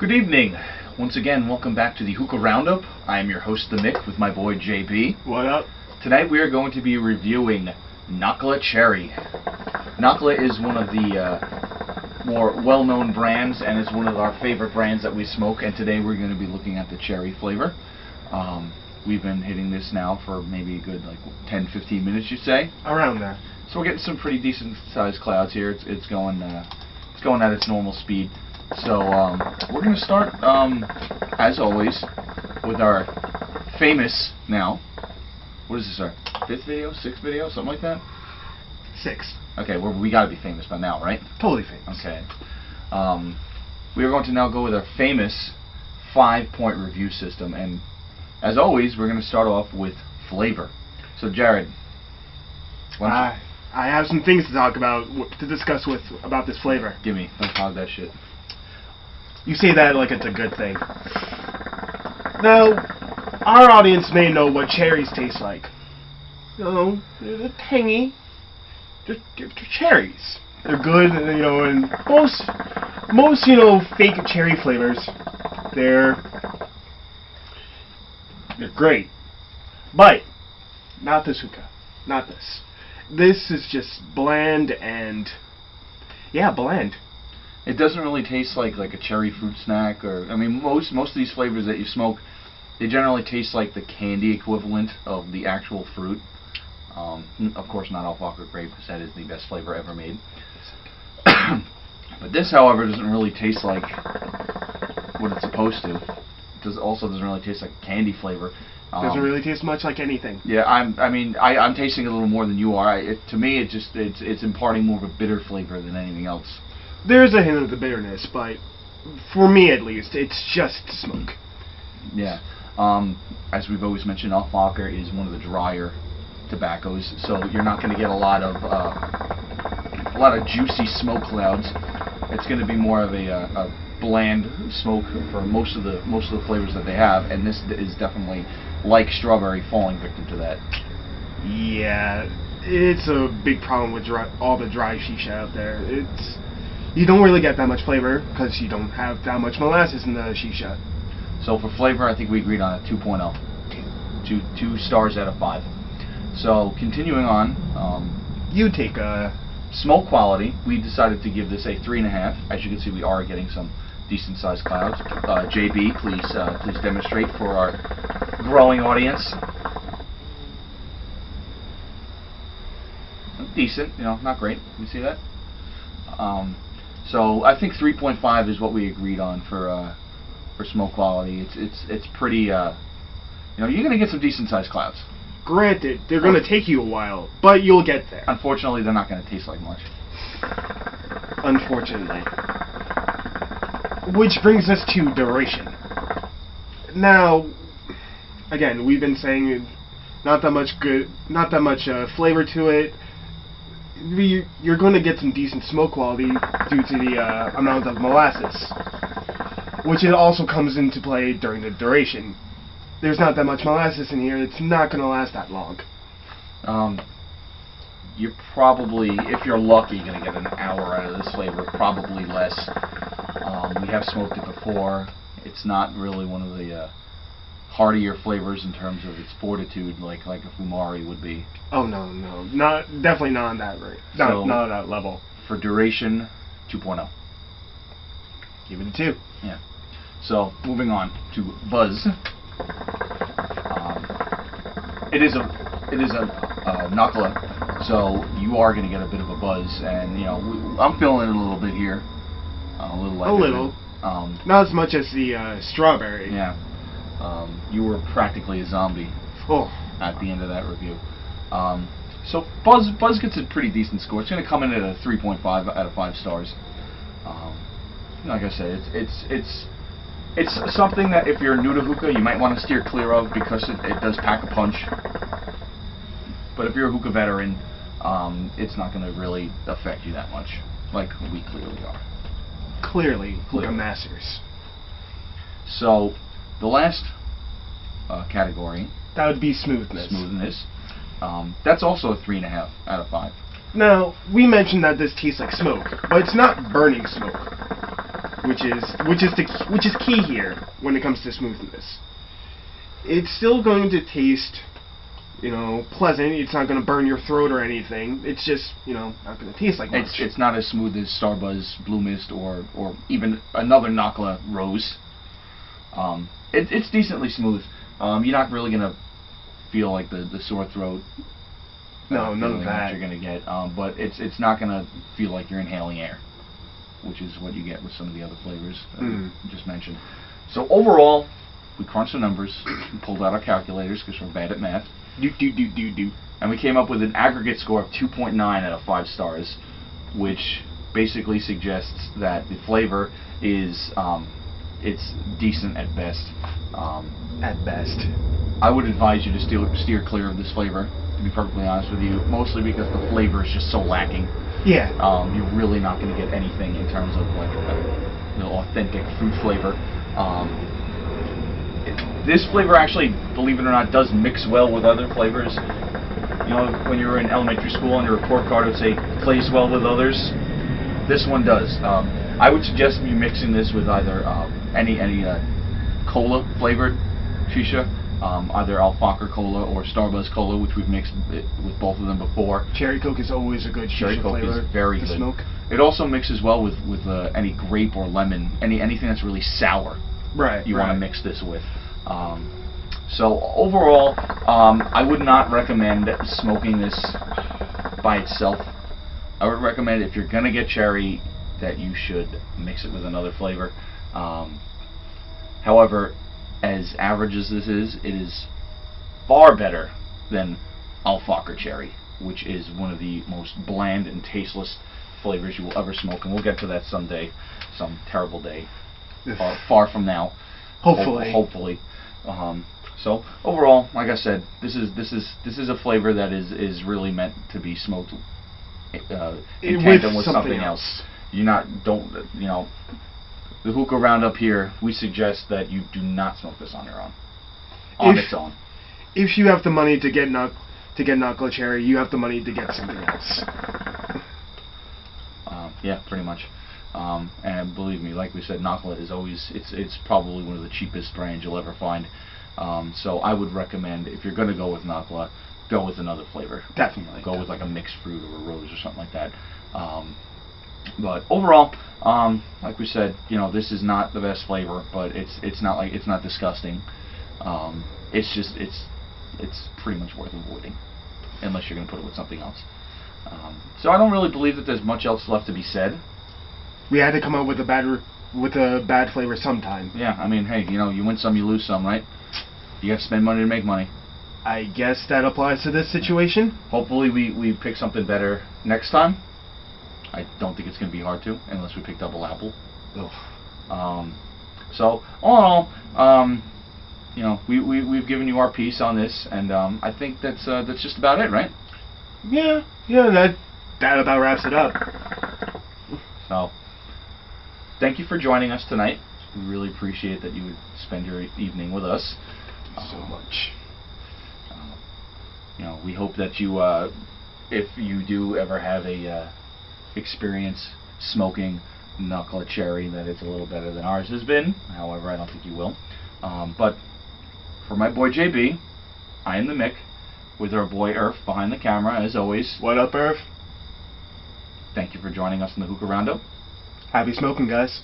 Good evening. Once again, welcome back to the Hookah Round Up. I am your host, the Mick, with my boy JB. What up? Tonight we are going to be reviewing Nakhla Cherry. Nakhla is one of the more well-known brands, and it's one of our favorite brands that we smoke. And today we're going to be looking at the cherry flavor. We've been hitting this now for maybe a good 10-15 minutes, you'd say. Around there. So we're getting some pretty decent-sized clouds here. It's going at its normal speed. So we're going to start, as always, with our famous now. What is this, our 5th video, 6th video, something like that? 6. Okay, we got to be famous by now, right? Totally famous. Okay. We are going to now go with our famous 5-point review system, and as always, we're going to start off with flavor. So, Jared, I have some things to discuss about this flavor. Give me. Don't hog that shit. You say that like it's a good thing. Now, our audience may know what cherries taste like. You know, they're tangy. They're cherries. They're good, and most fake cherry flavors, they're great. But not this hookah. Not this. This is just bland and bland. It doesn't really taste like a cherry fruit snack, or most of these flavors that you smoke, they generally taste like the candy equivalent of the actual fruit. Of course, not alfalfa grape, because that is the best flavor ever made. But this, however, doesn't really taste like what it's supposed to. It also doesn't really taste like candy flavor. Doesn't really taste much like anything. Yeah, I'm tasting a little more than you are. To me, it's imparting more of a bitter flavor than anything else. There's a hint of the bitterness, but for me at least, it's just smoke. Yeah. As we've always mentioned, alfalfa is one of the drier tobaccos, so you're not going to get a lot of juicy smoke clouds. It's going to be more of a bland smoke for most of the flavors that they have, and this is definitely, like strawberry, falling victim to that. Yeah, it's a big problem with all the dry shisha out there. You don't really get that much flavor because you don't have that much molasses in the shisha. So for flavor, I think we agreed on a 2.0. 2 stars out of 5. So continuing on, you take a smoke quality. We decided to give this a 3.5. As you can see, we are getting some decent sized clouds. JB, please demonstrate for our growing audience. Decent, not great. You see that? So I think 3.5 is what we agreed on for smoke quality. It's pretty. You're gonna get some decent sized clouds. Granted, they're gonna take you a while, but you'll get there. Unfortunately, they're not gonna taste like much. Unfortunately. Which brings us to duration. Now, again, we've been saying not that much flavor to it. You're going to get some decent smoke quality due to the amount of molasses, which it also comes into play during the duration. There's not that much molasses in here. It's not going to last that long. You're probably, if you're lucky, going to get an hour out of this flavor, probably less. We have smoked it before. It's not really one of the heartier flavors in terms of its fortitude, like a Fumari would be. Oh no, definitely not on that rate. Not on that level. For duration, 2.0. Give it a 2. Yeah. So moving on to buzz. It is a Nakhla, so you are going to get a bit of a buzz, and I'm feeling it a little bit here. A little. Not as much as the strawberry. Yeah. You were practically a zombie at the end of that review. So Buzz gets a pretty decent score. It's going to come in at a 3.5 out of 5 stars. Like I said, it's something that if you're new to hookah, you might want to steer clear of because it does pack a punch. But if you're a hookah veteran, it's not going to really affect you that much, like we clearly are. Clearly. Hookah masters. So, the last category. That would be smoothness. That's also a 3.5 out of 5. Now, we mentioned that this tastes like smoke, but it's not burning smoke. which is key here when it comes to smoothness. It's still going to taste, pleasant. It's not going to burn your throat or anything. It's just, not going to taste like much. It's not as smooth as Starbuzz Blue Mist or even another Nakhla Rose. It's decently smooth. You're not really going to feel like the sore throat. No, none of that. You're going to get, but it's not going to feel like you're inhaling air, which is what you get with some of the other flavors that we just mentioned. So overall, we crunched the numbers, and pulled out our calculators because we're bad at math. And we came up with an aggregate score of 2.9 out of 5 stars, which basically suggests that the flavor is it's decent at best. At best. I would advise you to steer clear of this flavor, to be perfectly honest with you, mostly because the flavor is just so lacking. Yeah. You're really not going to get anything in terms of like authentic fruit flavor. This flavor actually, believe it or not, does mix well with other flavors. When you were in elementary school on your report card it would say plays well with others. This one does. I would suggest you mixing this with either any cola flavored shisha, either Alfalfa Cola or Starbuzz Cola, which we've mixed with both of them before. Cherry Coke is always a good Cherry Coke flavor is very good. Smoke. It also mixes well with any grape or lemon, anything that's really sour. Right. You want to mix this with. So overall, I would not recommend smoking this by itself. I would recommend, if you're gonna get cherry, that you should mix it with another flavor. However, as average as this is, it is far better than Alfalfa Cherry, which is one of the most bland and tasteless flavors you will ever smoke, and we'll get to that someday, some terrible day, far from now. Hopefully. Hopefully. So overall, like I said, this is a flavor that is really meant to be smoked in tandem with something else. The Hookah Round Up here, we suggest that you do not smoke this on your own. Its own. If you have the money to get Nakhla Cherry, you have the money to get something else. Yeah, pretty much. And believe me, like we said, Nakhla is always, it's probably one of the cheapest brands you'll ever find. So I would recommend, if you're going to go with Nakhla, go with another flavor. Definitely. Go with like a mixed fruit or a rose or something like that. But overall, like we said, this is not the best flavor, but it's not disgusting. It's pretty much worth avoiding, unless you're going to put it with something else. So I don't really believe that there's much else left to be said. We had to come up with a bad flavor sometime. Yeah, I mean, hey, you win some, you lose some, right? You have to spend money to make money. I guess that applies to this situation. Hopefully we pick something better next time. I don't think it's going to be hard to, unless we pick double apple. Ugh. So all in all, we've given you our piece on this, and I think that's just about it, right? Yeah, that about wraps it up. So, thank you for joining us tonight. We really appreciate that you would spend your evening with us. So much. We hope that you, if you do ever have a experience smoking Nakhla Cherry, that it's a little better than ours has been. However, I don't think you will. But for my boy JB, I am the Mick, with our boy Earth behind the camera, as always. What up, Earth? Thank you for joining us in the Hookah Roundup. Happy smoking, guys.